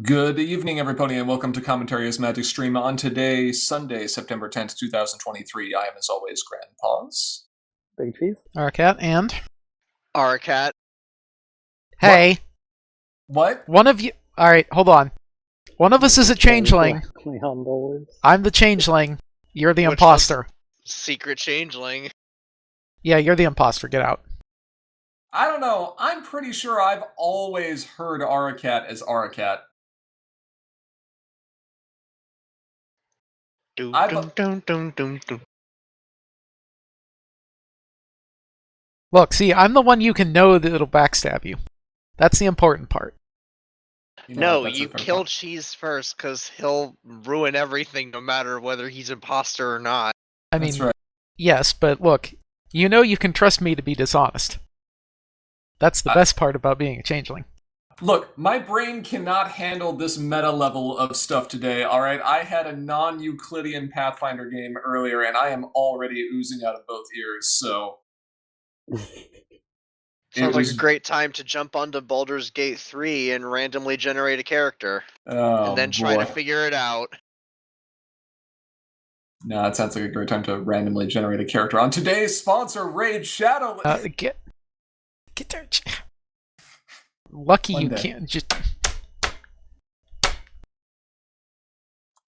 Good evening, everybody, and welcome to Commentary as Magic Stream on today, Sunday, September 10th, 2023. I am, as always, Grandpaws. Big cheese. Arcat and Arcat. hey, What? one of you. All right, hold on. One of us is a changeling. Leon Bowlers. I'm the changeling. You're the Which imposter. Secret changeling. Yeah, you're the imposter. Get out. I don't know. I'm pretty sure I've always heard Aracat as Aracat. Dum, I dum, dum, dum, dum, dum. Look, see, I'm the one you can know that'll backstab you. That's the important part. You know No, what, that's you a fair kill point. Cheese first, because he'll ruin everything no matter whether he's imposter or not. I That's mean, right. yes, but look, you know you can trust me to be dishonest. That's the best part about being a changeling. Look, my brain cannot handle this meta level of stuff today, alright? I had a non-Euclidean Pathfinder game earlier, and I am already oozing out of both ears, so... Sounds like was- a great time to jump onto Baldur's Gate 3 and randomly generate a character. Oh, And then try to boy. figure it out. No, it sounds like a great time to randomly generate a character. On today's sponsor, Raid Shadow... Get there. Lucky One you day. can't just.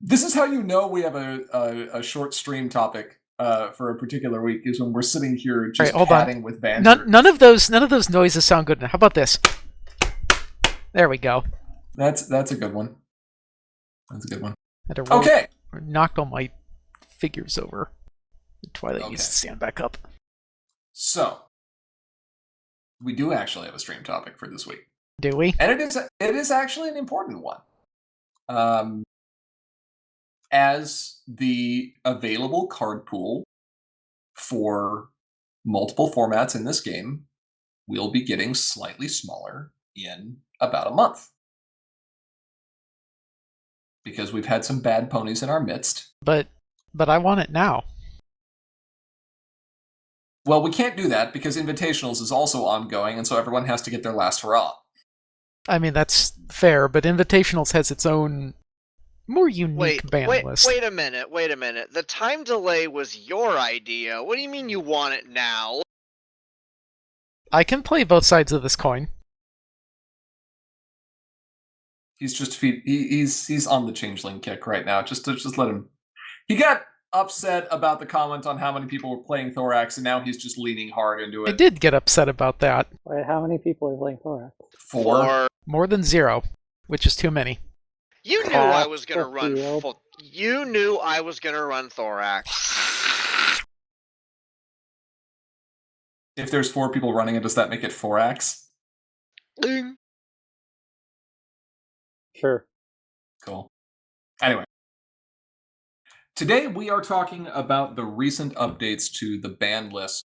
This is how you know we have a short stream topic for a particular week, is when we're sitting here just Alright, hold on. padding with banter. None of those noises sound good. How about this? There we go. That's a good one. That's a good one. Had to roll- Okay. knocked all my figures over. Twilight Okay. needs to stand back up. So we do actually have a stream topic for this week. Do we? And it is actually an important one. As the available card pool for multiple formats in this game will be getting slightly smaller in about a month. Because we've had some bad ponies in our midst. But I want it now. Well, we can't do that because Invitationals is also ongoing, and so everyone has to get their last hurrah. I mean, that's fair, but Invitationals has its own more unique ban list. Wait a minute. The time delay was your idea. What do you mean you want it now? I can play both sides of this coin. He's just he's on the changeling kick right now. Just let him. He got upset about the comment on how many people were playing Thorax, and now he's just leaning hard into I it. did get upset about that. Wait, how many people are playing Thorax? Four. More than 0, which is too many. You knew Half I was gonna the run. field. You knew I was gonna run Thorax. If there's 4 people running it, does that make it 4x? Ding. Sure. Cool. Anyway. Today we are talking about the recent updates to the ban list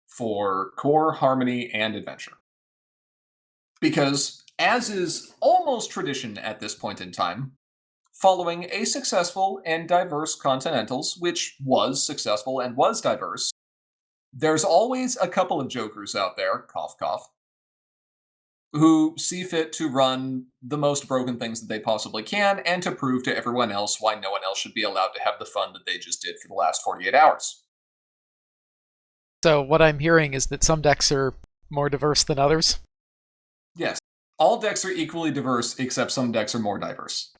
for Core, Harmony, and Adventure. Because, as is almost tradition at this point in time, following a successful and diverse Continentals, which was successful and was diverse, there's always a couple of jokers out there, cough cough, who see fit to run the most broken things that they possibly can and to prove to everyone else why no one else should be allowed to have the fun that they just did for the last 48 hours. So what I'm hearing is that some decks are more diverse than others. Yes, all decks are equally diverse, except some decks are more diverse.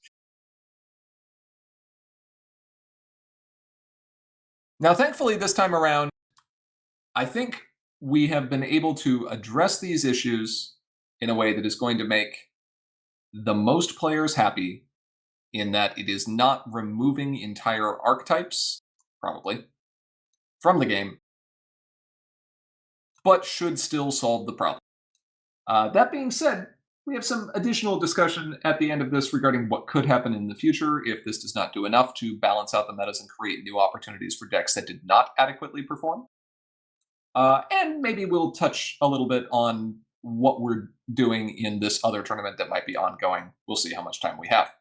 Now, thankfully, this time around, I think we have been able to address these issues in a way that is going to make the most players happy, in that it is not removing entire archetypes, probably, from the game, but should still solve the problem. That being said, we have some additional discussion at the end of this regarding what could happen in the future if this does not do enough to balance out the metas and create new opportunities for decks that did not adequately perform. And maybe we'll touch a little bit on what we're doing in this other tournament that might be ongoing. We'll see how much time we have.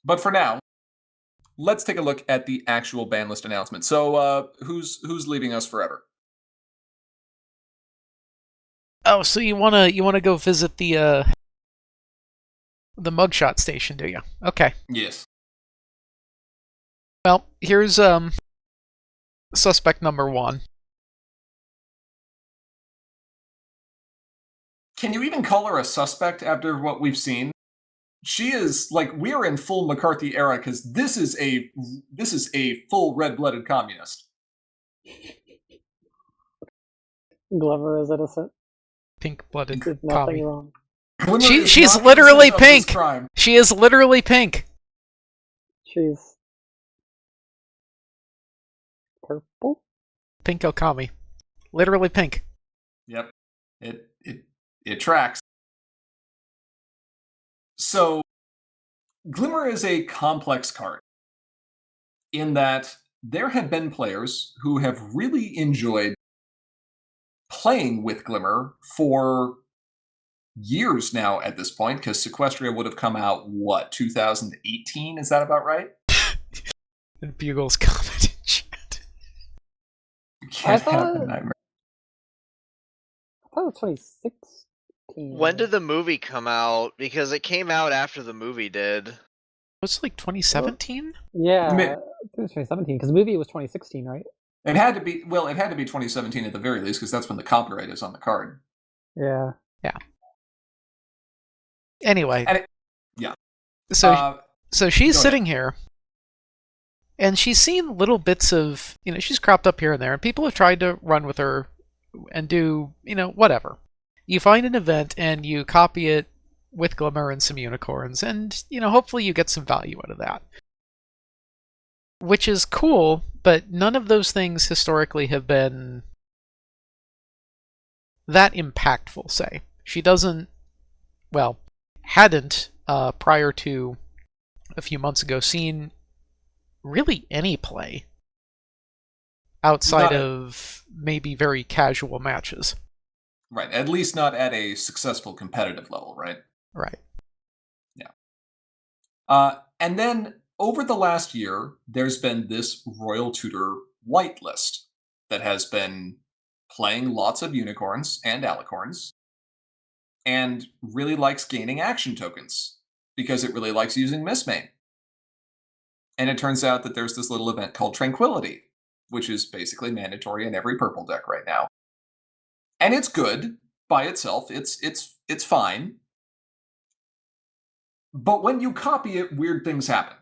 But for now, let's take a look at the actual ban list announcement. So, who's leaving us forever? Oh, so you wanna go visit the the mugshot station, do you? Okay. Yes. Well, here's suspect number 1. Can you even call her a suspect after what we've seen? She is like, we're in full McCarthy era because this is a full red-blooded communist. Glover is innocent. Pink-blooded Did nothing commie. wrong. Glimmer is She's not literally innocent of this pink. crime. She is literally pink. She's purple. Pink Okami. Literally pink. Yep. It tracks. So, Glimmer is a complex card in that there have been players who have really enjoyed playing with Glimmer for years now at this point, because Sequestria would have come out, 2018? Is that about right? And Bugle's comment in chat. Can't thought- have a nightmare. I thought it was 2016. When did the movie come out? Because it came out after the movie did. Was it like 2017? Yeah, I mean- I think it was 2017 because the movie was 2016, right? It had to be 2017 at the very least, because that's when the copyright is on the card. Yeah. Anyway. And yeah. So so she's go ahead. sitting here, and she's seen little bits of, she's cropped up here and there, and people have tried to run with her and do, whatever. You find an event and you copy it with Glimmer and some unicorns, and, hopefully you get some value out of that. Which is cool, but none of those things historically have been that impactful, say. She hadn't, prior to a few months ago, seen really any play outside Not- of maybe very casual matches. Right, at least not at a successful competitive level, right? Right. And then over the last year, there's been this Royal Tutor whitelist that has been playing lots of unicorns and alicorns and really likes gaining action tokens because it really likes using Mistmane. And it turns out that there's this little event called Tranquility, which is basically mandatory in every purple deck right now. And it's good by itself. It's fine. But when you copy it, weird things happen.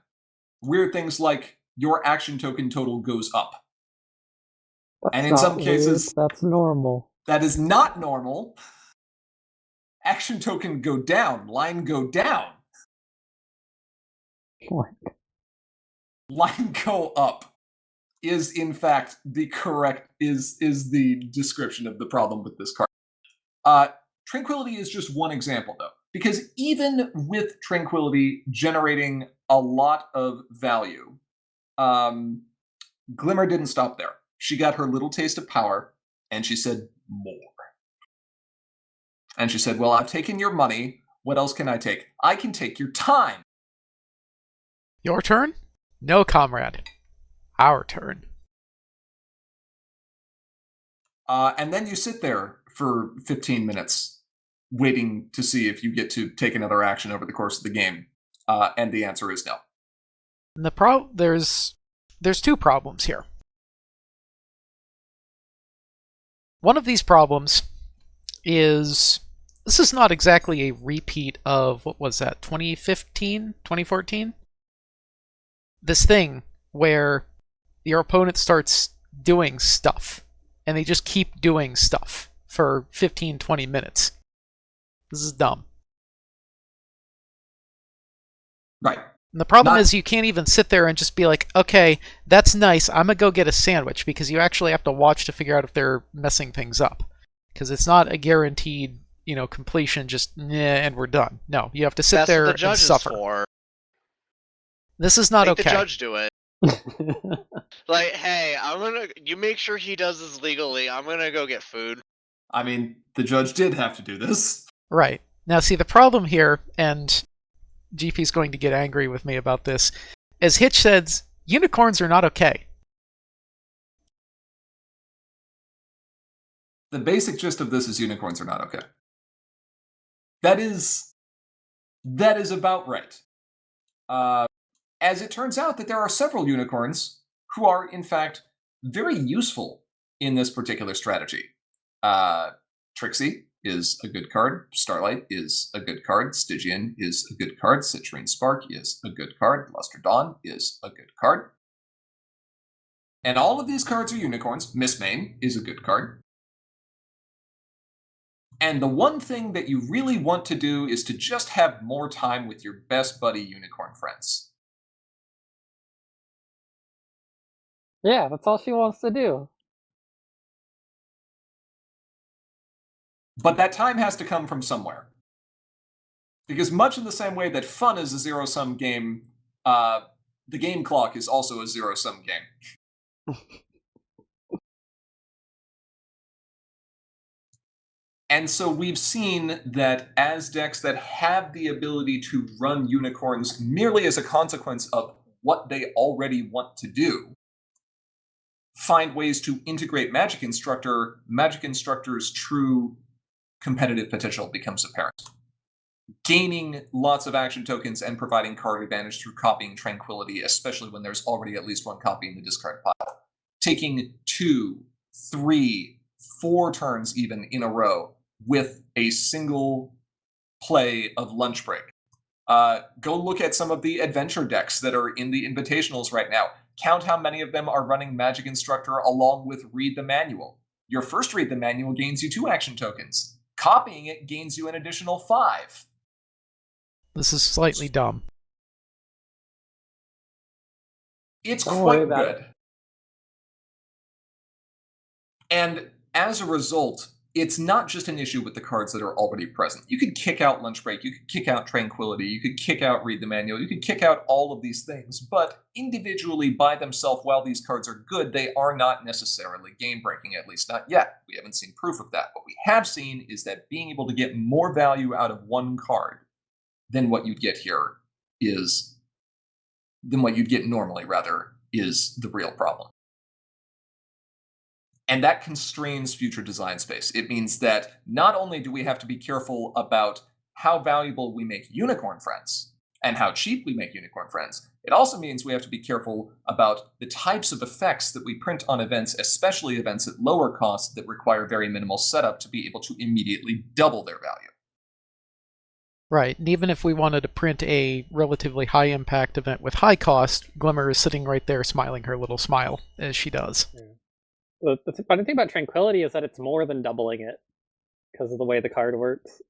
Weird things like your action token total goes up. That's And in not some weird, cases- that's normal. That is not normal. Action token go down, line go down, Like, line go up is in fact the correct is the description of the problem with this card. Tranquility is just one example though, because even with Tranquility generating a lot of value, Glimmer didn't stop there. She got her little taste of power, and she said more. And she said, well, I've taken your money. What else can I take? I can take your time. Your turn? No, comrade. Our turn. And then you sit there for 15 minutes waiting to see if you get to take another action over the course of the game. And the answer is no. And there's 2 problems here. One of these problems is this is not exactly a repeat of, what was that, 2015, 2014? This thing where your opponent starts doing stuff, and they just keep doing stuff for 15, 20 minutes. This is dumb. Right. And the problem Not- is you can't even sit there and just be like, okay, that's nice, I'm gonna go get a sandwich, because you actually have to watch to figure out if they're messing things up. Because it's not a guaranteed, completion, just, and we're done. No, you have to sit That's there what the and judge is suffer. for. This is not Make the okay. judge do it. Like, hey, you make sure he does this legally. I'm gonna go get food. I mean, the judge did have to do this. Right. Now, see, the problem here, and GP's going to get angry with me about this, as Hitch says, unicorns are not okay. The basic gist of this is unicorns are not okay. That is That is about right. As it turns out that there are several unicorns who are, in fact, very useful in this particular strategy. Trixie is a good card. Starlight is a good card. Stygian is a good card. Citrine Spark is a good card. Luster Dawn is a good card. And all of these cards are unicorns. Mistmane is a good card. And the one thing that you really want to do is to just have more time with your best buddy unicorn friends. Yeah, that's all she wants to do. But that time has to come from somewhere. Because much in the same way that fun is a zero-sum game, the game clock is also a zero-sum game. And so we've seen that as decks that have the ability to run unicorns merely as a consequence of what they already want to do, find ways to integrate Magic Instructor, Magic Instructor's true competitive potential becomes apparent. Gaining lots of action tokens and providing card advantage through copying Tranquility, especially when there's already at least one copy in the discard pile. Taking 2, 3, 4 turns even in a row with a single play of Lunch Break. Go look at some of the adventure decks that are in the invitationals right now. Count how many of them are running Magic Instructor along with Read the Manual. Your first Read the Manual gains you 2 action tokens. Copying it gains you an additional 5. This is slightly dumb. It's Don't worry quite about good. And as a result, it's not just an issue with the cards that are already present. You could kick out Lunch Break, you could kick out Tranquility, you could kick out Read the Manual, you could kick out all of these things, but individually by themselves, while these cards are good, they are not necessarily game-breaking, at least not yet. We haven't seen proof of that. What we have seen is that being able to get more value out of one card than what you'd get here than what you'd get normally, rather, is the real problem. And that constrains future design space. It means that not only do we have to be careful about how valuable we make unicorn friends and how cheap we make unicorn friends, it also means we have to be careful about the types of effects that we print on events, especially events at lower cost that require very minimal setup to be able to immediately double their value. Right, and even if we wanted to print a relatively high impact event with high cost, Glimmer is sitting right there smiling her little smile, as she does. Yeah. The funny thing about Tranquility is that it's more than doubling it, because of the way the card works.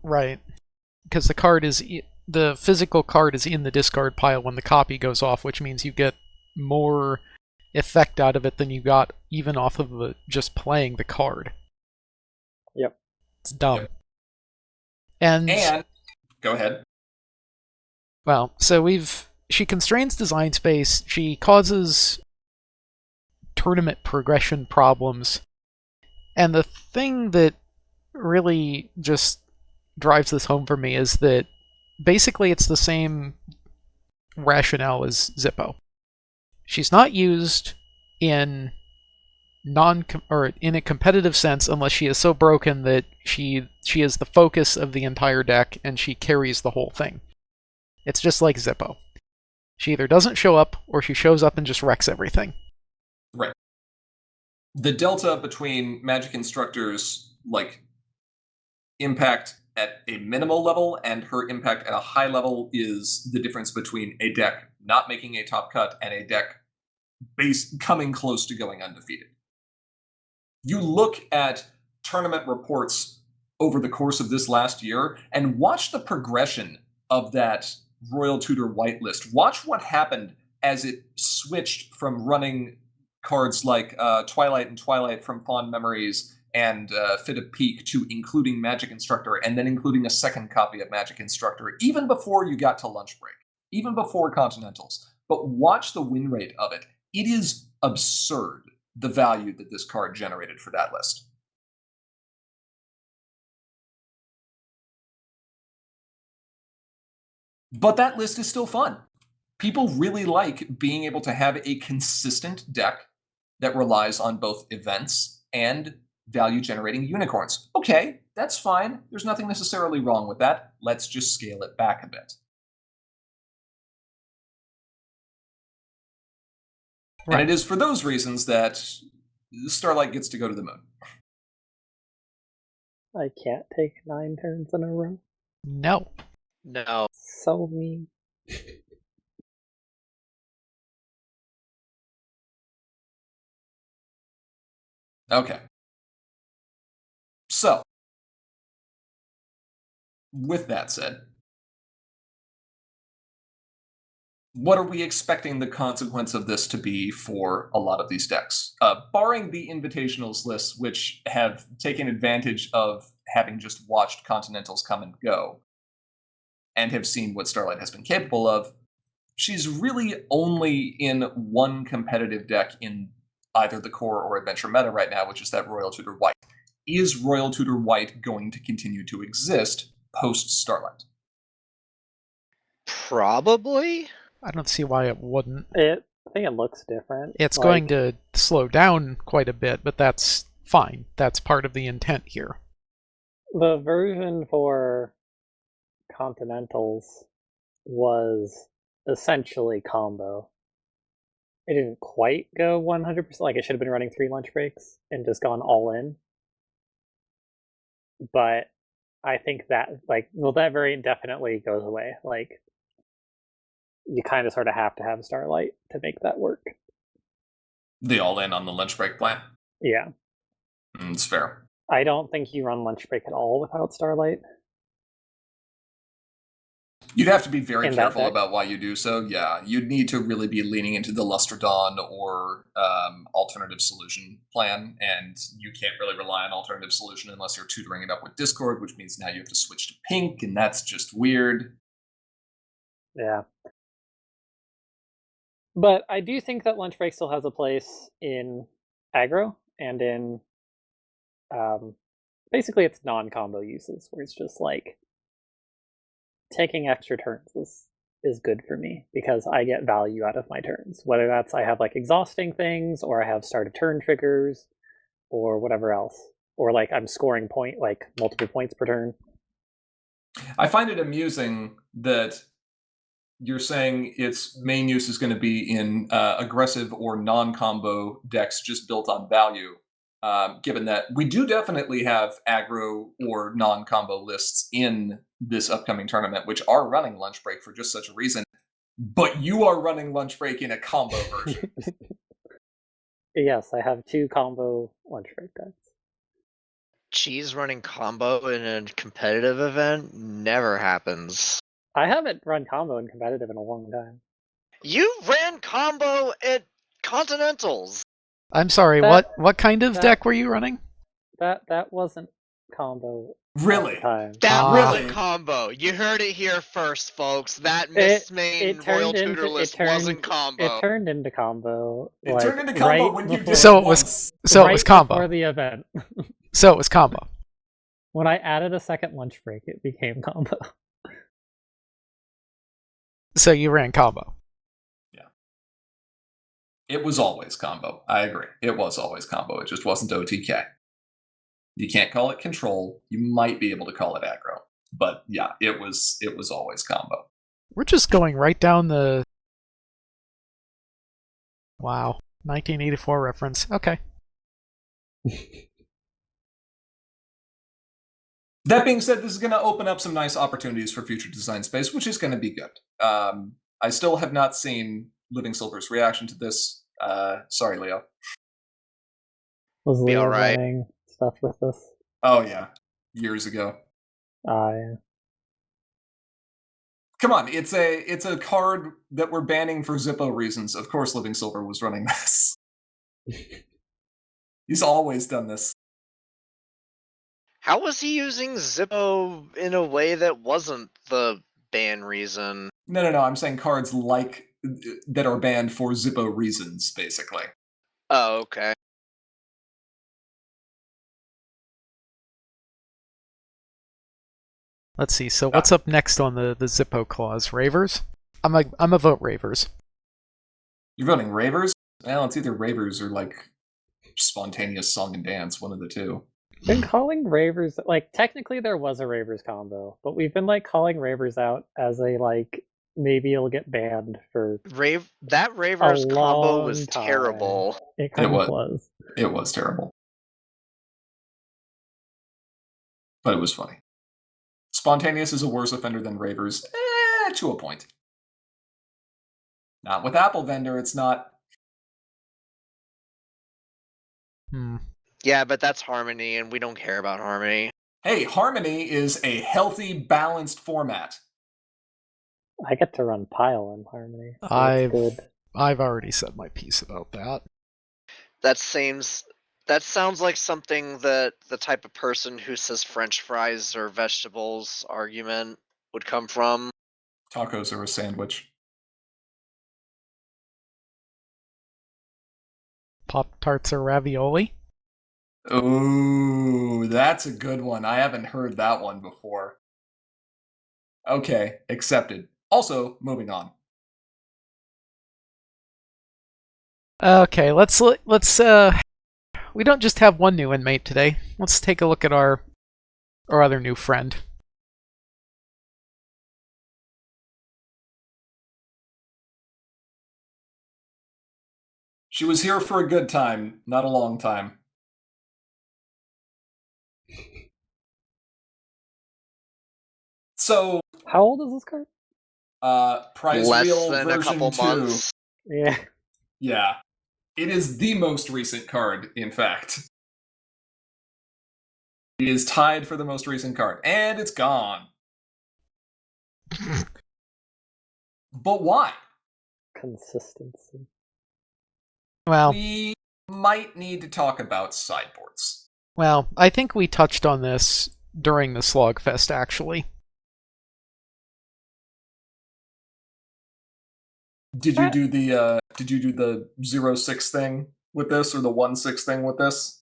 Right, because the physical card is in the discard pile when the copy goes off, which means you get more effect out of it than you got even off of just playing the card. Yep. It's dumb. Yep. And go ahead. Well, so she constrains design space, she causes tournament progression problems, and the thing that really just drives this home for me is that basically it's the same rationale as Zippo. She's not used in in a competitive sense unless she is so broken that she is the focus of the entire deck and she carries the whole thing. It's just like Zippo. She either doesn't show up or she shows up and just wrecks everything. Right. The delta between Magic Instructor's impact at a minimal level and her impact at a high level is the difference between a deck not making a top cut and a deck coming close to going undefeated. You look at tournament reports over the course of this last year and watch the progression of that Royal Tudor whitelist. Watch what happened as it switched from running cards like Twilight and Twilight from Fond Memories and Fit of Peak to including Magic Instructor and then including a second copy of Magic Instructor, even before you got to Lunch Break, even before Continentals. But watch the win rate of it. It is absurd, the value that this card generated for that list. But that list is still fun. People really like being able to have a consistent deck that relies on both events and value generating unicorns. Okay, that's fine. There's nothing necessarily wrong with that. Let's just scale it back a bit. Right. And it is for those reasons that Starlight gets to go to the moon. I can't take 9 turns in a row. No. No. So mean. Okay. So, with that said, what are we expecting the consequence of this to be for a lot of these decks? Barring the Invitationals lists, which have taken advantage of having just watched Continentals come and go, and have seen what Starlight has been capable of, she's really only in one competitive deck in either the core or adventure meta right now, which is that Royal Tutor White. Is Royal Tutor White going to continue to exist post-Starlight? Probably. I don't see why it wouldn't. I think it looks different. It's going to slow down quite a bit, but that's fine. That's part of the intent here. The version for Continentals was essentially combo. It didn't quite go 100%. Like, it should have been running 3 lunch breaks and just gone all in. But I think that, that variant definitely goes away. Like, you kind of sort of have to have Starlight to make that work. The all-in on the lunch break plan? Yeah. It's fair. I don't think you run lunch break at all without Starlight. You'd have to be very In that careful deck. about why you do so. Yeah, you'd need to really be leaning into the Luster Dawn or alternative solution plan, and you can't really rely on alternative solution unless you're tutoring it up with Discord, which means now you have to switch to pink, and that's just weird. Yeah. But I do think that lunch break still has a place in aggro and in basically its non-combo uses, where it's just like taking extra turns is good for me because I get value out of my turns. Whether that's I have like exhausting things, or I have start of turn triggers, or whatever else, or like I'm scoring multiple points per turn. I find it amusing that you're saying its main use is going to be in aggressive or non-combo decks just built on value, given that we do definitely have aggro or non-combo lists in this upcoming tournament, which are running lunch break for just such a reason, but you are running lunch break in a combo version. Yes, I have 2 combo lunch break decks. Cheese running combo in a competitive event never happens. I haven't run combo in competitive in a long time. You ran combo at Continentals. I'm sorry, That- what kind of that- deck were you running? That wasn't combo Really? at the time. That Really? wasn't combo. You heard it here first, folks. That It- Miss Main it turned Royal Tutor into- it list turned- wasn't combo. It turned into combo. It turned into combo right when you before- did So it it was- once. So it right was combo. before the event. So it was combo. When I added a second lunch break, it became combo. So you ran combo. It was always combo. I agree. It was always combo. It just wasn't OTK. You can't call it control. You might be able to call it aggro. But yeah, it was always combo. We're just going right down the... Wow. 1984 reference. Okay. That being said, this is going to open up some nice opportunities for future design space, which is going to be good. I still have not seen Living Silver's reaction to this. Sorry, Leo. Was Be Leo alright. running stuff with this? Oh yeah, years ago. Yeah. Come on, it's a card that we're banning for Zippo reasons. Of course, Living Silver was running this. He's always done this. How was he using Zippo in a way that wasn't the ban reason? No. I'm saying cards like that are banned for Zippo reasons, basically. Oh, okay. Let's see. So what's up next on the Zippo clause? Ravers? I'm a vote Ravers. You're voting Ravers? Well, it's either Ravers or like Spontaneous Song and Dance, one of the two. Been calling Ravers, like, technically there was a Ravers combo, but we've been, like, calling Ravers out as a, like, maybe it'll get banned for That a Ravers combo long was time. terrible. It kind It of was. It was terrible. But it was funny. Spontaneous is a worse offender than Ravers, to a point. Not with Apple Vendor, it's not. Yeah, but that's Harmony, and we don't care about Harmony. Hey, Harmony is a healthy, balanced format. I get to run Pile in Harmony. So that's good. I've already said my piece about that. That sounds like something that the type of person who says French fries or vegetables argument would come from. Tacos are a sandwich. Pop-Tarts or ravioli? Ooh, that's a good one. I haven't heard that one before. Okay, accepted. Also, moving on. Okay, let's we don't just have one new inmate today. Let's take a look at our other new friend. She was here for a good time, not a long time. So, How old is this card? Prize Less Wheel than version a couple 2. months. Yeah. Yeah. It is the most recent card, in fact. It is tied for the most recent card, and it's gone. But why? Consistency. Well, We might need to talk about sideboards. well, I think we touched on this during the Slogfest, actually. Did you do the 0-6 thing with this, or the 1-6 thing with this?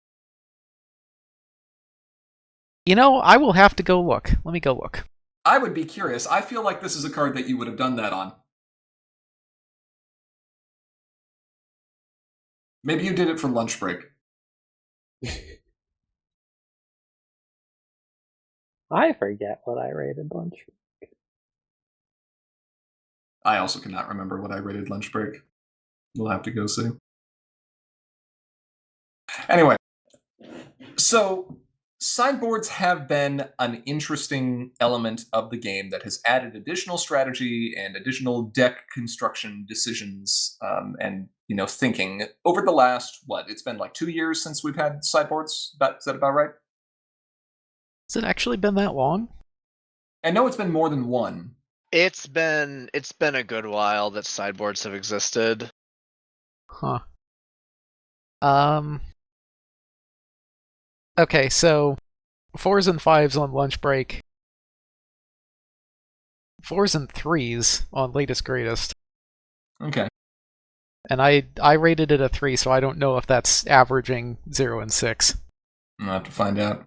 You know, I will have to go look. Let me go look. I would be curious. I feel like this is a card that you would have done that on. Maybe you did it for lunch break. I forget what I rated lunch. I also cannot remember what I rated lunch break. We'll have to go see. Anyway, so sideboards have been an interesting element of the game that has added additional strategy and additional deck construction decisions and thinking over the last it's been like 2 years since we've had sideboards. Is that about right? Has it actually been that long? I know it's been more than one. It's been a good while that sideboards have existed. Huh. Okay, so 4s and 5s on lunch break. 4s and 3s on latest greatest. Okay. And I rated it a 3, so I don't know if that's averaging 0 and 6. I'll have to find out.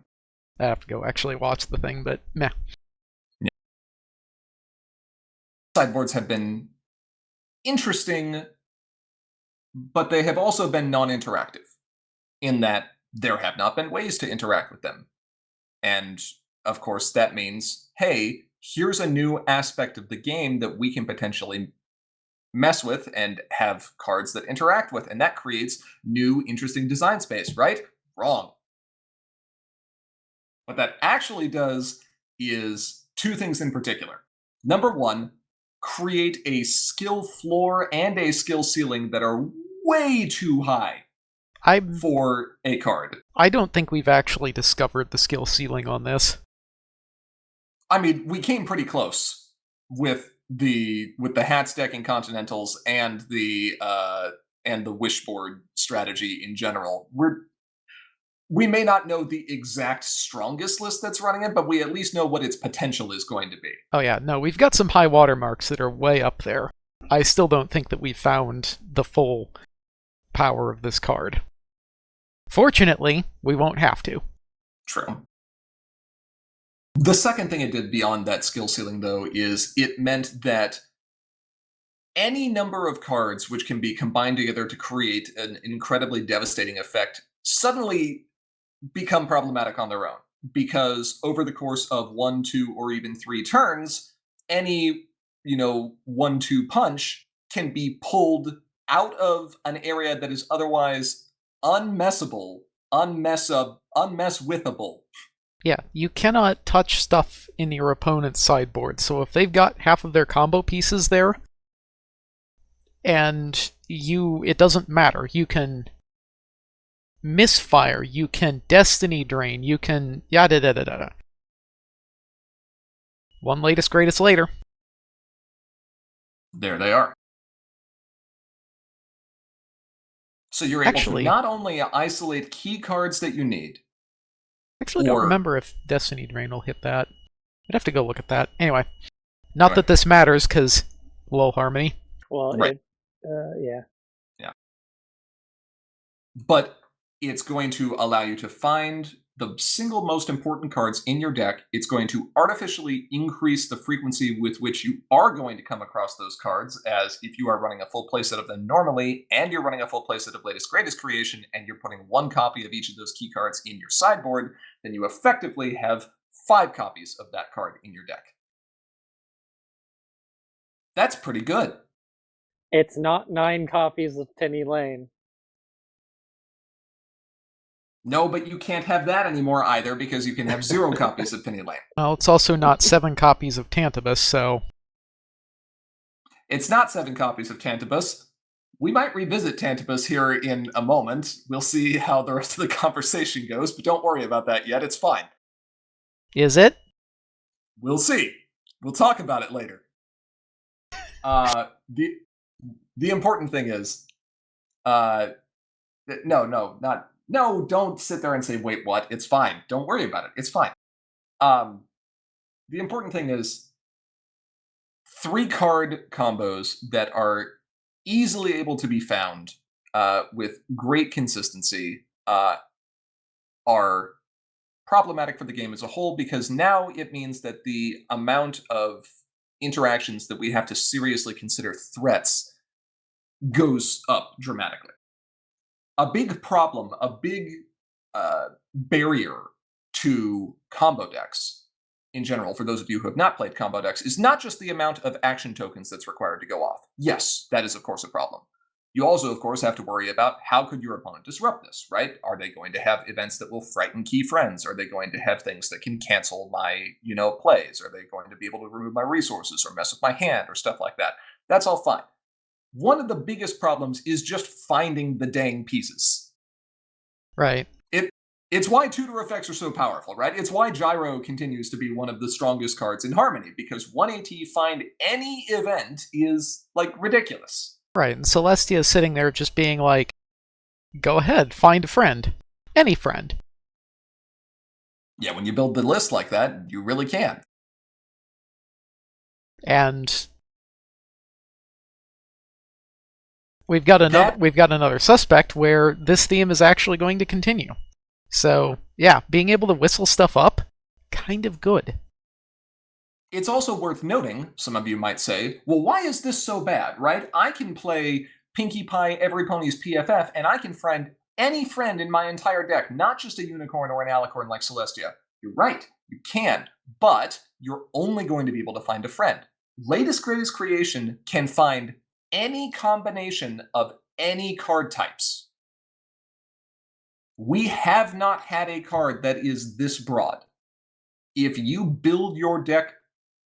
I have to go actually watch the thing, but meh. Yeah. Sideboards have been interesting, but they have also been non-interactive in that there have not been ways to interact with them. And of course, that means, hey, here's a new aspect of the game that we can potentially mess with and have cards that interact with, and that creates new, interesting design space, right? Wrong. What that actually does is two things in particular. Number one, create a skill floor and a skill ceiling that are way too high for a card. I don't think we've actually discovered the skill ceiling on this. I mean, we came pretty close with the hat stacking continentals and the wishboard strategy in general. We may not know the exact strongest list that's running it, but we at least know what its potential is going to be. Oh yeah, no, we've got some high watermarks that are way up there. I still don't think that we've found the full power of this card. Fortunately, we won't have to. True. The second thing it did beyond that skill ceiling, though, is it meant that any number of cards which can be combined together to create an incredibly devastating effect suddenly become problematic on their own, because over the course of 1, 2, or even 3 turns, any 1-2 punch can be pulled out of an area that is otherwise unmessable, unmesswithable. Yeah, you cannot touch stuff in your opponent's sideboard. So if they've got half of their combo pieces there, and it doesn't matter. You can misfire, you can destiny drain, you can yada da da da. One latest greatest later. There they are. So you're able to not only isolate key cards that you need. Actually, I don't remember if Destiny Drain will hit that. I'd have to go look at that. Anyway, not that this matters, because low harmony. Well, right. Yeah. Yeah. But it's going to allow you to find the single most important cards in your deck. It's going to artificially increase the frequency with which you are going to come across those cards, as if you are running a full playset of them normally, and you're running a full playset of Latest Greatest Creation, and you're putting 1 copy of each of those key cards in your sideboard, then you effectively have 5 copies of that card in your deck. That's pretty good. It's not 9 copies of Penny Lane. No, but you can't have that anymore either, because you can have 0 copies of Penny Lane. Well, it's also not 7 copies of Tantabus, so... It's not 7 copies of Tantabus. We might revisit Tantabus here in a moment. We'll see how the rest of the conversation goes, but don't worry about that yet. It's fine. Is it? We'll see. We'll talk about it later. The important thing is... No, don't sit there and say, wait, what? It's fine. Don't worry about it. It's fine. The important thing is 3-card combos that are easily able to be found with great consistency are problematic for the game as a whole, because now it means that the amount of interactions that we have to seriously consider threats goes up dramatically. A big problem, a big barrier to combo decks in general, for those of you who have not played combo decks, is not just the amount of action tokens that's required to go off. Yes, that is of course a problem. You also, of course, have to worry about how could your opponent disrupt this, right? Are they going to have events that will frighten key friends? Are they going to have things that can cancel my, plays? Are they going to be able to remove my resources or mess with my hand or stuff like that? That's all fine. One of the biggest problems is just finding the dang pieces. Right. It's why tutor effects are so powerful, right? It's why Gyro continues to be one of the strongest cards in Harmony, because 1AT find any event is, ridiculous. Right, and Celestia is sitting there just being like, go ahead, find a friend. Any friend. Yeah, when you build the list like that, you really can. And... We've got another suspect where this theme is actually going to continue. So, yeah, being able to whistle stuff up, kind of good. It's also worth noting, some of you might say, well, why is this so bad, right? I can play Pinkie Pie Every Pony's PFF, and I can find any friend in my entire deck, not just a unicorn or an alicorn like Celestia. You're right, you can, but you're only going to be able to find a friend. Latest Greatest Creation can find any combination of any card types. We have not had a card that is this broad. If you build your deck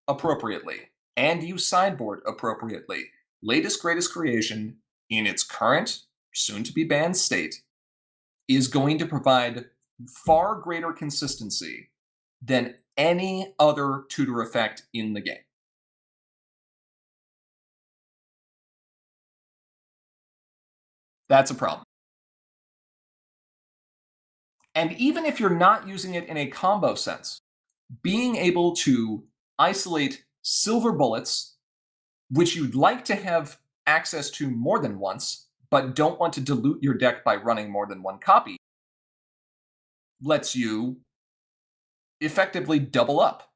appropriately and you sideboard appropriately, Latest Greatest Creation, in its current, soon-to-be banned state, is going to provide far greater consistency than any other tutor effect in the game. That's a problem. And even if you're not using it in a combo sense, being able to isolate silver bullets, which you'd like to have access to more than once, but don't want to dilute your deck by running more than one copy, lets you effectively double up.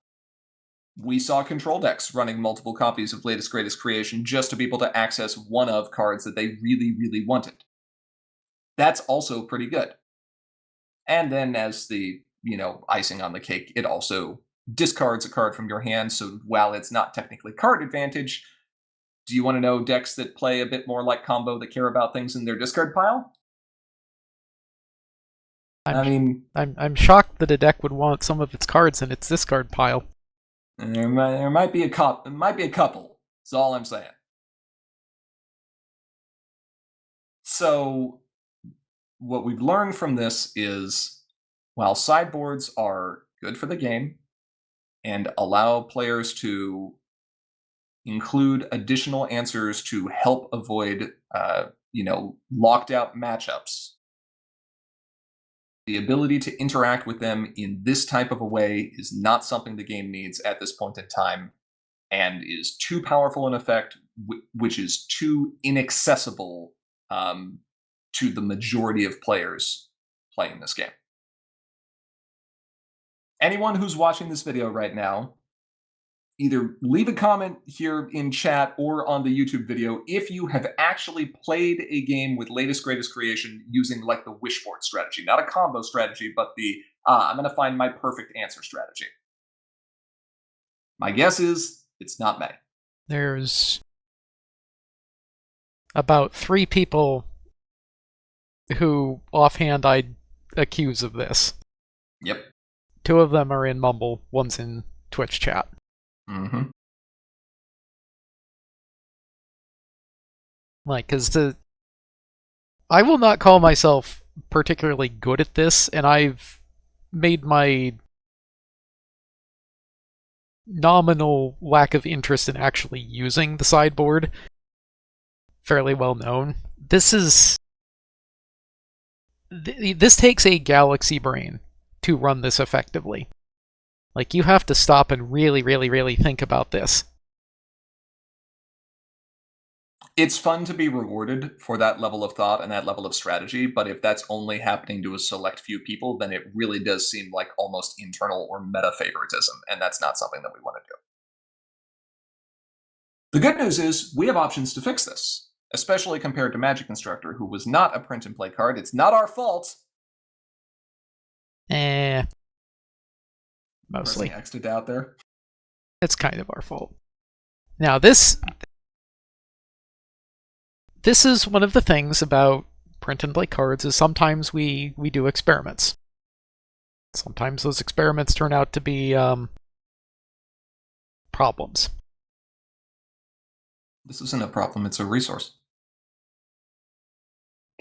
We saw control decks running multiple copies of Latest Greatest Creation just to be able to access one of cards that they really, really wanted. That's also pretty good. And then as the, icing on the cake, it also discards a card from your hand. So while it's not technically card advantage, do you want to know decks that play a bit more like combo that care about things in their discard pile? I'm shocked that a deck would want some of its cards in its discard pile. There might be a couple. That's all I'm saying. So, what we've learned from this is, while sideboards are good for the game and allow players to include additional answers to help avoid, locked out matchups, the ability to interact with them in this type of a way is not something the game needs at this point in time, and is too powerful an effect, which is too inaccessible to the majority of players playing this game. Anyone who's watching this video right now, either leave a comment here in chat or on the YouTube video if you have actually played a game with Latest Greatest Creation using like the wishboard strategy. Not a combo strategy, but the I'm going to find my perfect answer strategy. My guess is it's not many. There's about 3 people who offhand I'd accuse of this. Yep. 2 of them are in Mumble, one's in Twitch chat. Mm-hmm. I will not call myself particularly good at this, and I've made my nominal lack of interest in actually using the sideboard fairly well known. This takes a galaxy brain to run this effectively. Like, you have to stop and really, really, really think about this. It's fun to be rewarded for that level of thought and that level of strategy, but if that's only happening to a select few people, then it really does seem like almost internal or meta favoritism, and that's not something that we want to do. The good news is we have options to fix this, especially compared to Magic Constructor, who was not a print and play card. It's not our fault. Mostly. Pressing X to doubt there. It's kind of our fault. Now, this is one of the things about print and play cards, is sometimes we do experiments. Sometimes those experiments turn out to be problems. This isn't a problem, it's a resource.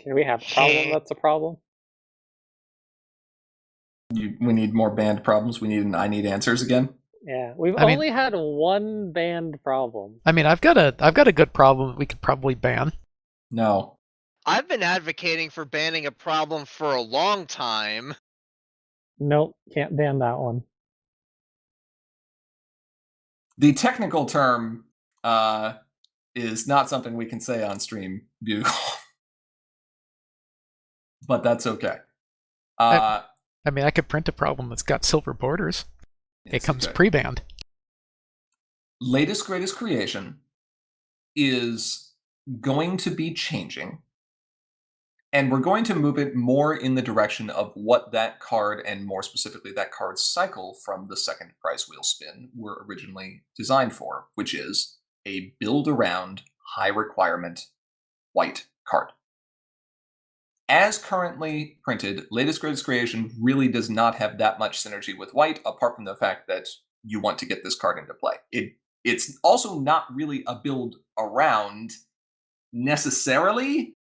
Can we have a problem that's a problem? We need more banned problems. We need an I need answers again. Yeah, we've only had one banned problem. I mean, I've got a good problem that we could probably ban. No. I've been advocating for banning a problem for a long time. Nope, can't ban that one. The technical term is not something we can say on stream, Bugle. But that's okay. I mean, I could print a problem that's got silver borders. Yes, it comes okay. pre-banned. Latest Greatest Creation is going to be changing, and we're going to move it more in the direction of what that card, and more specifically that card cycle from the second prize wheel spin, were originally designed for, which is a build around high requirement white card. As currently printed, Latest Greatest Creation really does not have that much synergy with white, apart from the fact that you want to get this card into play. It's also not really a build around necessarily.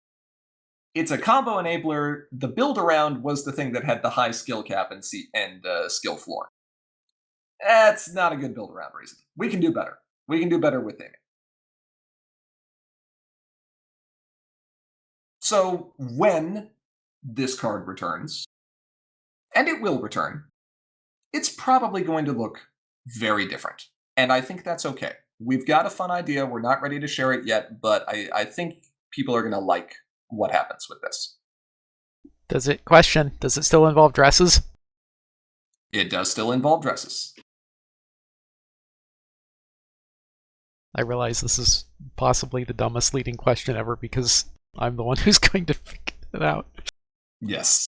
It's a combo enabler. The build around was the thing that had the high skill cap and skill floor. That's not a good build around reason. We can do better. We can do better with it. So when this card returns, and it will return, it's probably going to look very different. And I think that's okay. We've got a fun idea. We're not ready to share it yet, but I think people are going to like what happens with this. Does it still involve dresses? It does still involve dresses. I realize this is possibly the dumbest leading question ever, because I'm the one who's going to figure it out. Yes.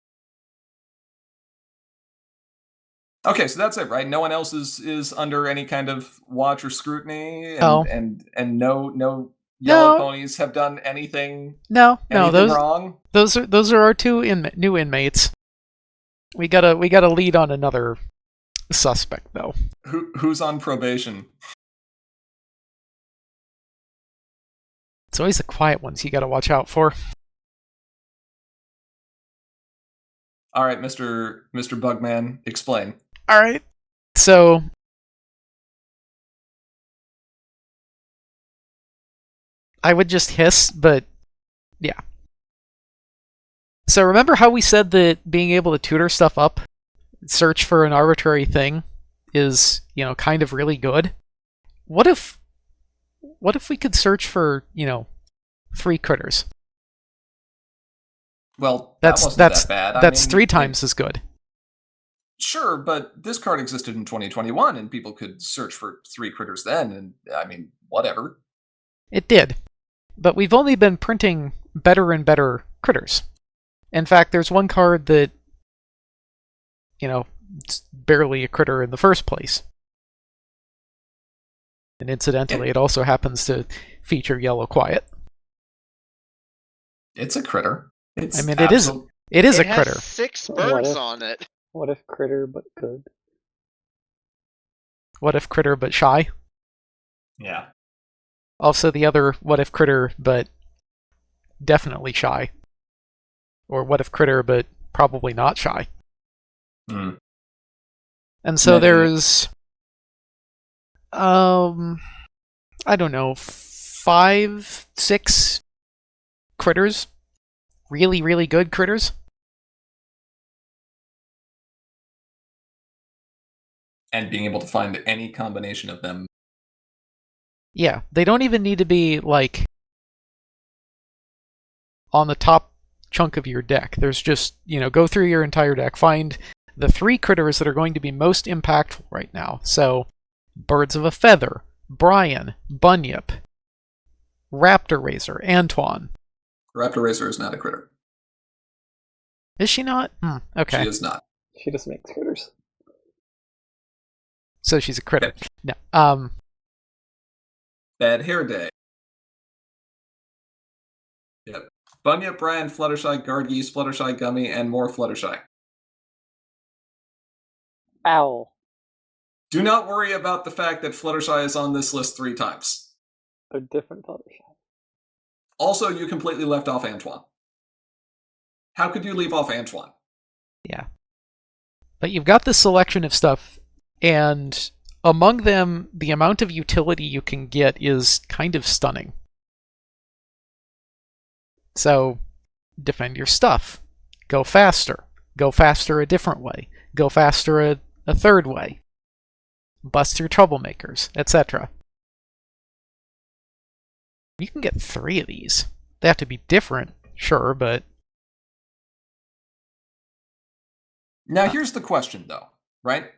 Okay, so that's it, right? No one else is under any kind of watch or scrutiny, and No. and no yellow No. ponies have done anything No, wrong. those are our two new inmates. We gotta lead on another suspect though. Who's on probation? It's always the quiet ones you gotta watch out for. All right, Mr. Bugman, explain. All right. So I would just hiss, but yeah. So remember how we said that being able to tutor stuff up, search for an arbitrary thing, is, kind of really good? What if we could search for, 3 critters? Well, That's that wasn't that bad. That's 3 times as good. Sure, but this card existed in 2021, and people could search for 3 critters then, and I mean, whatever. It did. But we've only been printing better and better critters. In fact, there's one card that, it's barely a critter in the first place. And incidentally, it also happens to feature Yellow Quiet. It's a critter. It is a critter. Has 6 birds if- on it. What if critter but good? What if critter but shy? Yeah. Also the other what if critter but definitely shy. Or what if critter but probably not shy. Hmm. And so Maybe. there's I don't know, 5, 6 critters. Really, really good critters. And being able to find any combination of them. Yeah, they don't even need to be, like, on the top chunk of your deck. There's just, go through your entire deck, find the 3 critters that are going to be most impactful right now. So, Birds of a Feather, Brian, Bunyip, Raptor Razor, Antoine. Raptor Razor is not a critter. Is she not? Okay. She is not. She just makes critters. So she's a critter. No. Bad Hair Day. Yep. Bunyip, Brian, Fluttershy, Guardgeese, Fluttershy, Gummy, and more Fluttershy. Owl. Do not worry about the fact that Fluttershy is on this list 3 times. A different Fluttershy. Also, you completely left off Antoine. How could you leave off Antoine? Yeah. But you've got this selection of stuff, and among them, the amount of utility you can get is kind of stunning. So, defend your stuff. Go faster. Go faster a different way. Go faster a third way. Bust through troublemakers, etc. You can get 3 of these. They have to be different, sure, but... Now, here's the question, though, right?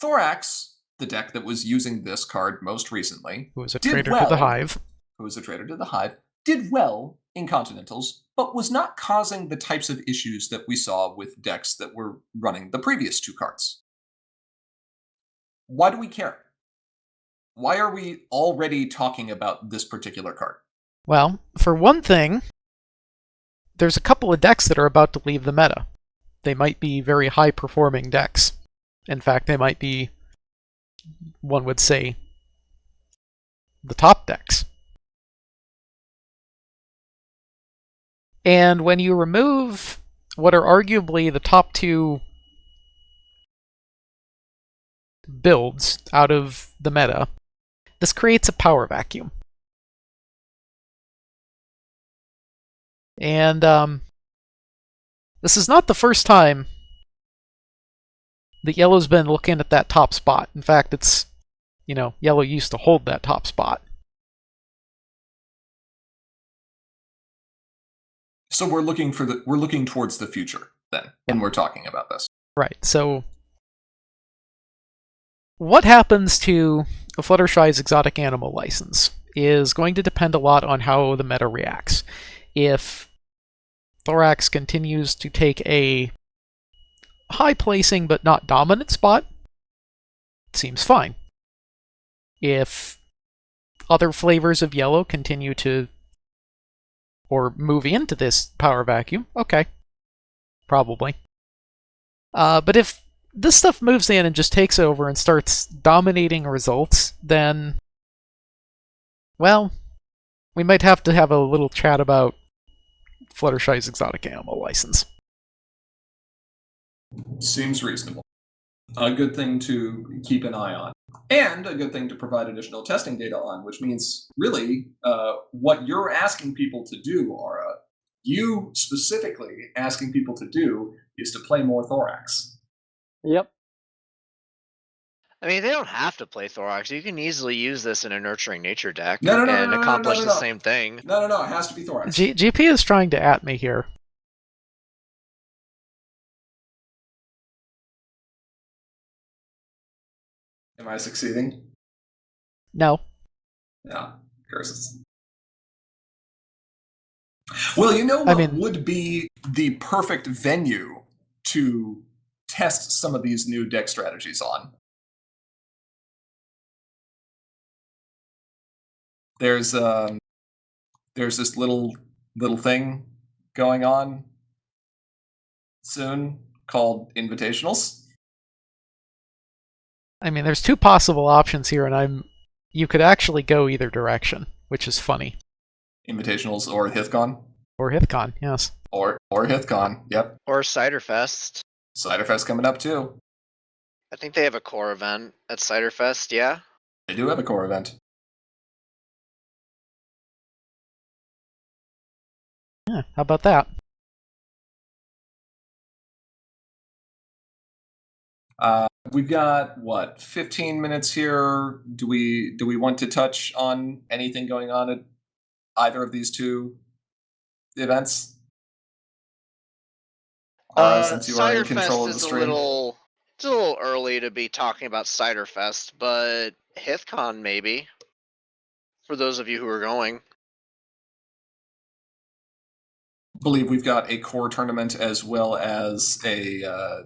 Thorax, the deck that was using this card most recently, Who was a did traitor well, to the Hive. who was a traitor to the Hive, did well in Continentals, but was not causing the types of issues that we saw with decks that were running the previous 2 cards. Why do we care? Why are we already talking about this particular card? Well, for one thing, there's a couple of decks that are about to leave the meta. They might be very high-performing decks. In fact, they might be, one would say, the top decks. And when you remove what are arguably the top 2 builds out of the meta, this creates a power vacuum. And this is not the first time that Yellow's been looking at that top spot. In fact, it's, Yellow used to hold that top spot. So we're looking towards the future then, when we're talking about this. Right. So what happens to a Fluttershy's exotic animal license is going to depend a lot on how the meta reacts. If Thorax continues to take a high placing but not dominant spot seems fine. If other flavors of yellow continue to or move into this power vacuum, okay. Probably. But if this stuff moves in and just takes over and starts dominating results, then, well, we might have to have a little chat about Fluttershy's exotic animal license. Seems reasonable. A good thing to keep an eye on. And a good thing to provide additional testing data on, which means, really, what you're asking people to do, Aura, you specifically asking people to do, is to play more Thorax. Yep. I mean, they don't have to play Thorax. You can easily use this in a Nurturing Nature deck No, and accomplish the same thing. No, it has to be Thorax. GP is trying to at me here. Am I succeeding? No. Yeah, curses. Well, you know what would be the perfect venue to test some of these new deck strategies on? There's this little thing going on soon called Invitationals. I mean, there's two possible options here, and you could actually go either direction, which is funny. Invitationals or HithCon? Or HithCon, yes. Or HithCon, yep. Or Ciderfest. Ciderfest coming up too. I think they have a core event at Ciderfest, yeah? They do have a core event. Yeah, how about that? We've got, 15 minutes here. Do we want to touch on anything going on at either of these two events? Since you are in control of the stream. It's a little early to be talking about Ciderfest, but HithCon maybe. For those of you who are going. I believe we've got a core tournament as well as a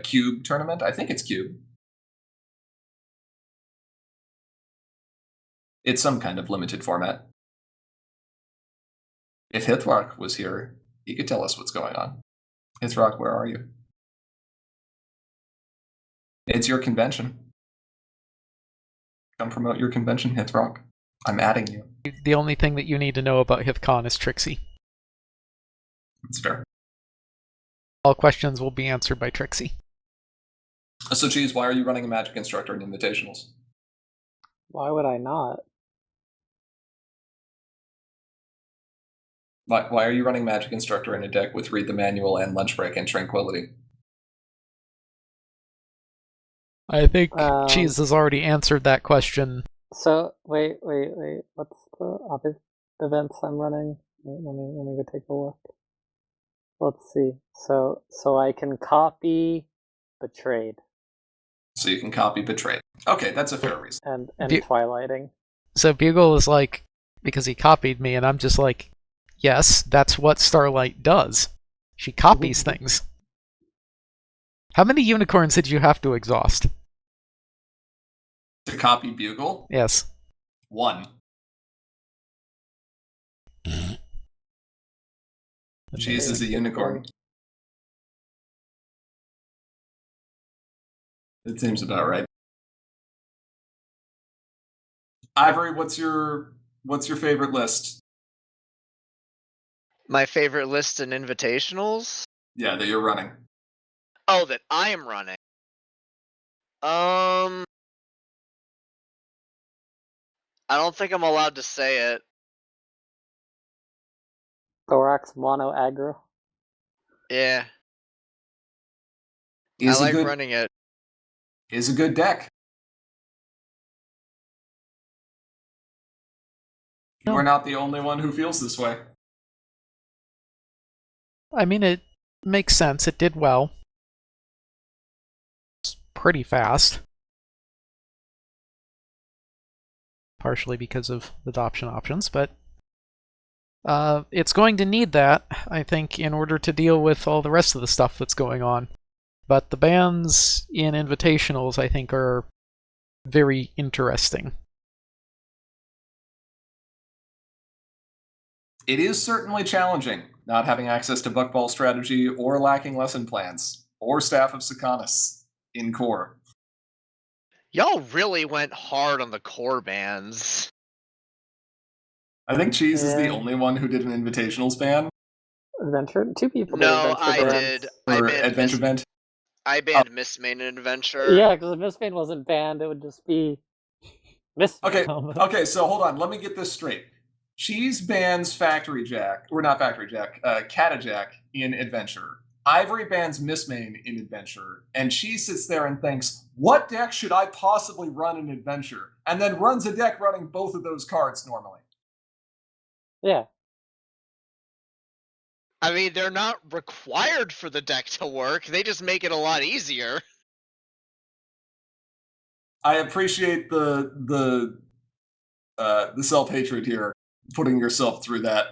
cube tournament. I think it's cube. It's some kind of limited format. If Hithrock was here, he could tell us what's going on. Hithrock, where are you? It's your convention. Come promote your convention, Hithrock. I'm adding you. The only thing that you need to know about HithCon is Trixie. That's fair. All questions will be answered by Trixie. So, Cheese, why are you running a Magic Instructor in Invitationals? Why would I not? Why are you running Magic Instructor in a deck with Read the Manual and Lunch Break and Tranquility? I think Cheese has already answered that question. So, wait. What's the other events I'm running? Let me go take a look. Let's see. So I can copy Betrayed. So you can copy Betrayed. Okay, that's a fair reason. And Twilighting. So Bugle is like, because he copied me, and I'm just like, yes, that's what Starlight does. She copies things. How many unicorns did you have to exhaust? To copy Bugle? Yes. 1. Cheese is a unicorn. It seems about right. Ivory, what's your favorite list? My favorite list in Invitationals? Yeah, that you're running. Oh, that I am running. I don't think I'm allowed to say it. Thorax Mono Aggro. Yeah. I like running it. Is a good deck. You are not the only one who feels this way. I mean, it makes sense. It did well. It's pretty fast. Partially because of adoption options, but it's going to need that, I think, in order to deal with all the rest of the stuff that's going on. But the bans in Invitationals, I think, are very interesting. It is certainly challenging not having access to Buckball strategy or lacking lesson plans or Staff of Sikanis in core. Y'all really went hard on the core bands. I think Cheese is the Yeah. only one who did an invitationals ban Adventure. 2 people. did No, adventure I bans. did. I for banned Adventure Band. I banned Miss Main Adventure. Yeah, because if Mistbane wasn't banned, it would just be Miss. Okay, okay, so hold on. Let me get this straight. Cheese bans Factory Jack, or not Factory Jack, Catajack in Adventure. Ivory bans Mistmain in Adventure, and Cheese sits there and thinks, what deck should I possibly run in Adventure? And then runs a deck running both of those cards normally. Yeah. I mean, they're not required for the deck to work. They just make it a lot easier. I appreciate the self-hatred here, putting yourself through that.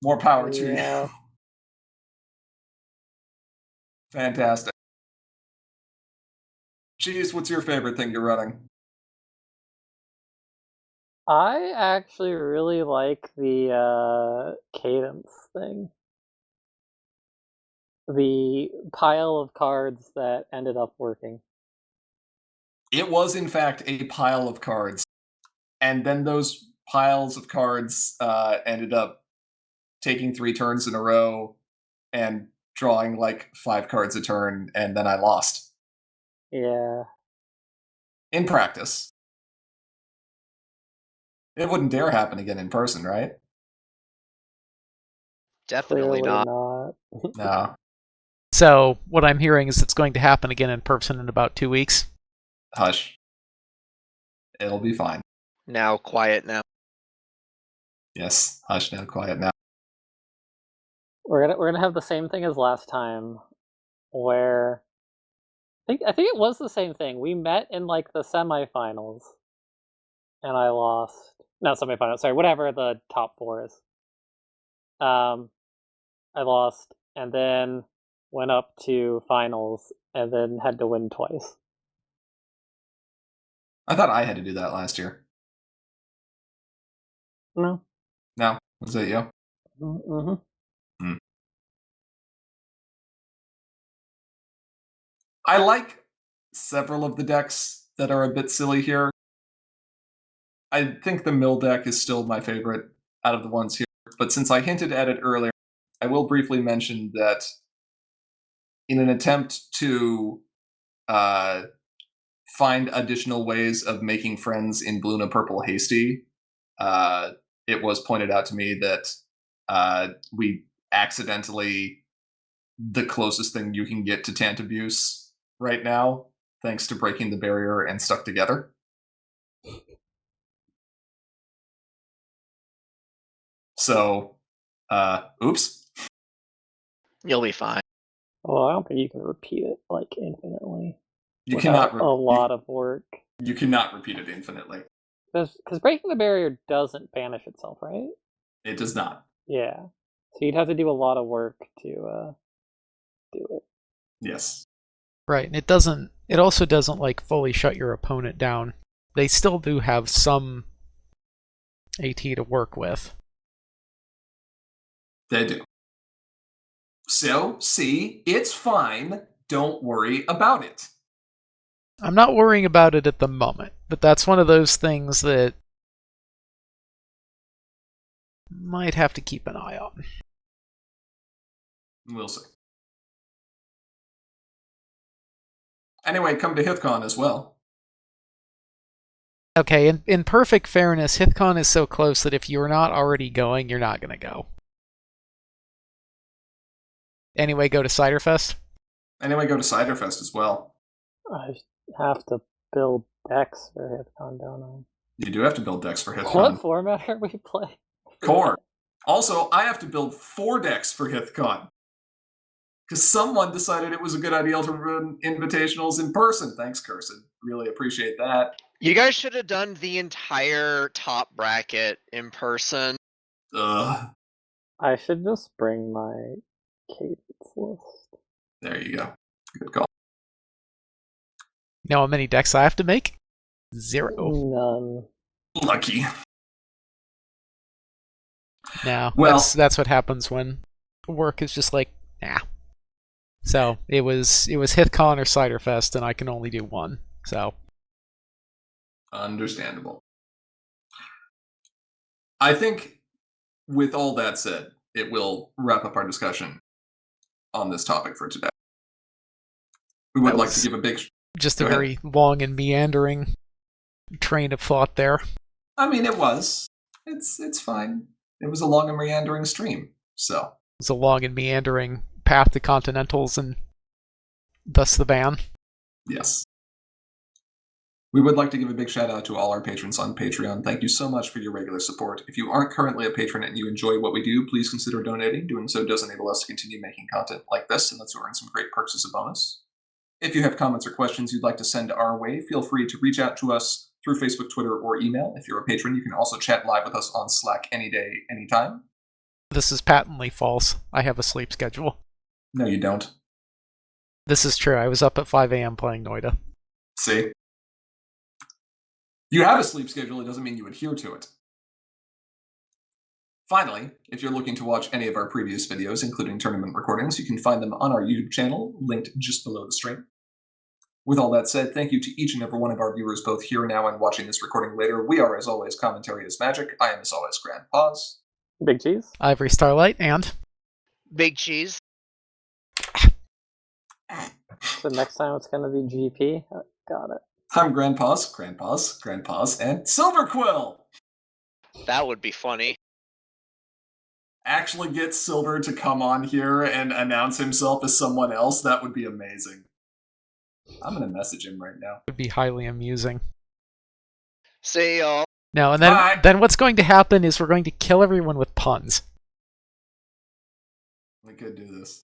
More power to Yeah. you. Fantastic. Cheese, what's your favorite thing you're running? I actually really like the cadence thing. The pile of cards that ended up working. It was, in fact, a pile of cards. And then those piles of cards ended up taking 3 turns in a row and drawing like 5 cards a turn, and then I lost. Yeah. In practice. It wouldn't dare happen again in person, right? Definitely Clearly not. not. No. So what I'm hearing is it's going to happen again in person in about 2 weeks. Hush. It'll be fine. Now, quiet now. Yes. Hush now, quiet now. We're gonna have the same thing as last time, where I think it was the same thing. We met in like the semifinals, and I lost. Not semifinals. Sorry, whatever the top 4 is. I lost, and then went up to finals, and then had to win twice. I thought I had to do that last year. No. No? Was that you? Mm-hmm. I like several of the decks that are a bit silly here. I think the mill deck is still my favorite out of the ones here, but since I hinted at it earlier, I will briefly mention that in an attempt to find additional ways of making friends in Bluna Purple Hasty, it was pointed out to me that we accidentally the closest thing you can get to Tantabuse right now, thanks to breaking the barrier and stuck together. So, oops. You'll be fine. Well, I don't think you can repeat it like infinitely. You without cannot a lot of work. You cannot repeat it infinitely. Because breaking the barrier doesn't banish itself, right? It does not. Yeah. So you'd have to do a lot of work to do it. Yes. Right, and it also doesn't like fully shut your opponent down. They still do have some AT to work with. They do. So, see, it's fine. Don't worry about it. I'm not worrying about it at the moment, but that's one of those things that might have to keep an eye on. We'll see. Anyway, come to HithCon as well. Okay, in perfect fairness, HithCon is so close that if you're not already going, you're not going to go. Anyway, go to Ciderfest. Anyway, go to Ciderfest as well. I have to build decks for HithCon, don't I? You do have to build decks for HithCon. What format are we playing? Core. Also, I have to build 4 decks for HithCon. Because someone decided it was a good idea to run invitationals in person. Thanks, Cursed. Really appreciate that. You guys should have done the entire top bracket in person. Ugh. I should just bring my cadence list. There you go. Good call. You know how many decks I have to make? 0. None. Lucky. No, Well- that's what happens when work is just like, nah. So it was HithCon or Ciderfest, and I can only do one. So Understandable. I think, with all that said, it will wrap up our discussion on this topic for today. We would That like was- to give a big... just Go a ahead. very long and meandering train of thought there. I mean, it was. It's fine. It was a long and meandering stream, so... It was a long and meandering path to Continentals and thus the ban. Yes. We would like to give a big shout out to all our patrons on Patreon. Thank you so much for your regular support. If you aren't currently a patron and you enjoy what we do, please consider donating. Doing so does enable us to continue making content like this and lets you earn some great perks as a bonus. If you have comments or questions you'd like to send our way, feel free to reach out to us through Facebook, Twitter, or email. If you're a patron, you can also chat live with us on Slack any day, anytime. This is patently false. I have a sleep schedule. No, you don't. This is true. I was up at 5 a.m. playing Noida. See? You have a sleep schedule, it doesn't mean you adhere to it. Finally, if you're looking to watch any of our previous videos, including tournament recordings, you can find them on our YouTube channel, linked just below the stream. With all that said, thank you to each and every one of our viewers, both here now and watching this recording later. We are, as always, Commentary is Magic. I am, as always, Grand Pause. Big cheese. Ivory Starlight and Big cheese. So next time it's gonna be GP. Got it. I'm Grand Pause, Grand Pause, Grand Pause, and Silverquill! That would be funny. Actually get Silver to come on here and announce himself as someone else, that would be amazing. I'm gonna message him right now. would be highly amusing. See y'all. No, and Bye. then what's going to happen is we're going to kill everyone with puns. We could do this.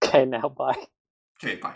Okay, now bye. Okay, bye.